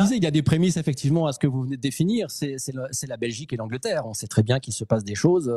disais, il y a des prémices effectivement à ce que vous venez de définir. C'est la Belgique et l'Angleterre. On sait très bien qu'il se passe des choses.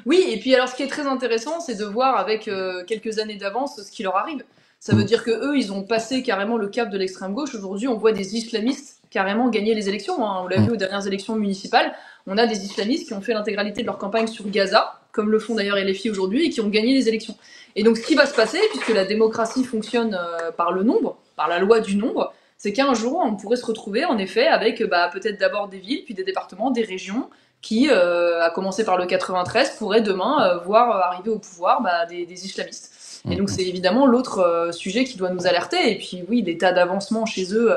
Oui, et puis alors ce qui est très intéressant, c'est de voir avec quelques années d'avance ce qui leur arrive. Ça veut dire que eux, ils ont passé carrément le cap de l'extrême gauche. Aujourd'hui, on voit des islamistes carrément gagner les élections. Hein. On l'a vu aux dernières élections municipales. On a des islamistes qui ont fait l'intégralité de leur campagne sur Gaza, comme le font d'ailleurs LFI aujourd'hui, et qui ont gagné les élections. Et donc, ce qui va se passer, puisque la démocratie fonctionne par le nombre, par la loi du nombre, c'est qu'un jour, on pourrait se retrouver en effet avec peut-être d'abord des villes, puis des départements, des régions, qui, à commencer par le 93, pourraient demain voir arriver au pouvoir des islamistes. Et donc c'est évidemment l'autre sujet qui doit nous alerter. Et puis oui, des tas d'avancements chez eux.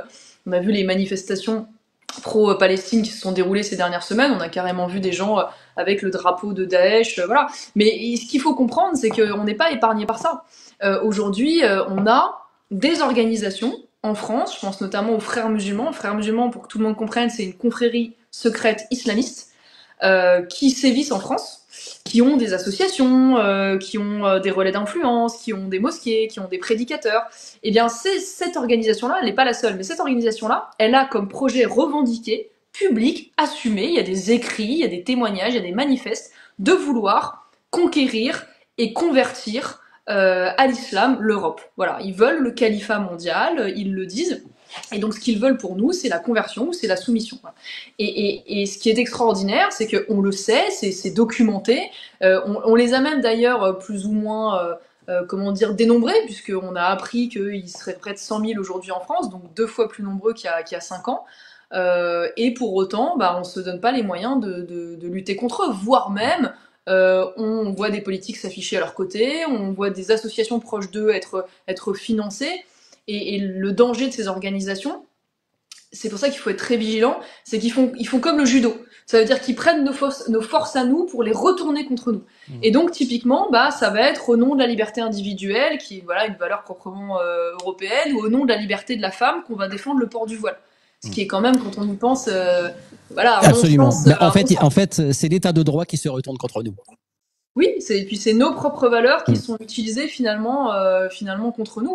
On a vu les manifestations pro-Palestine qui se sont déroulées ces dernières semaines. On a carrément vu des gens avec le drapeau de Daesh, voilà. Mais ce qu'il faut comprendre, c'est qu'on n'est pas épargné par ça. Aujourd'hui, on a des organisations en France, je pense notamment aux Frères musulmans. Frères musulmans, pour que tout le monde comprenne, c'est une confrérie secrète islamiste qui sévissent en France, qui ont des associations, qui ont des relais d'influence, qui ont des mosquées, qui ont des prédicateurs. Eh bien, cette organisation-là, elle n'est pas la seule, mais cette organisation-là, elle a comme projet revendiqué, public, assumé, il y a des écrits, il y a des témoignages, il y a des manifestes, de vouloir conquérir et convertir à l'islam l'Europe. Voilà, ils veulent le califat mondial, ils le disent. Et donc, ce qu'ils veulent pour nous, c'est la conversion, c'est la soumission. Et ce qui est extraordinaire, c'est qu'on le sait, c'est documenté. On les a même d'ailleurs plus ou moins, comment dire, dénombrés, puisqu'on a appris qu'ils seraient près de 100 000 aujourd'hui en France, donc 2 fois plus nombreux qu'il y a 5 ans. Et pour autant, on ne se donne pas les moyens de lutter contre eux, voire même on voit des politiques s'afficher à leur côté, on voit des associations proches d'eux être financées. Et le danger de ces organisations, c'est pour ça qu'il faut être très vigilant, c'est qu'ils font comme le judo. Ça veut dire qu'ils prennent nos forces à nous pour les retourner contre nous. Et donc, typiquement, ça va être au nom de la liberté individuelle, qui est une valeur proprement européenne, ou au nom de la liberté de la femme qu'on va défendre le port du voile. Ce qui est quand même, quand on y pense, Absolument. En fait, c'est l'état de droit qui se retourne contre nous. Oui, et puis c'est nos propres valeurs qui sont utilisées finalement contre nous.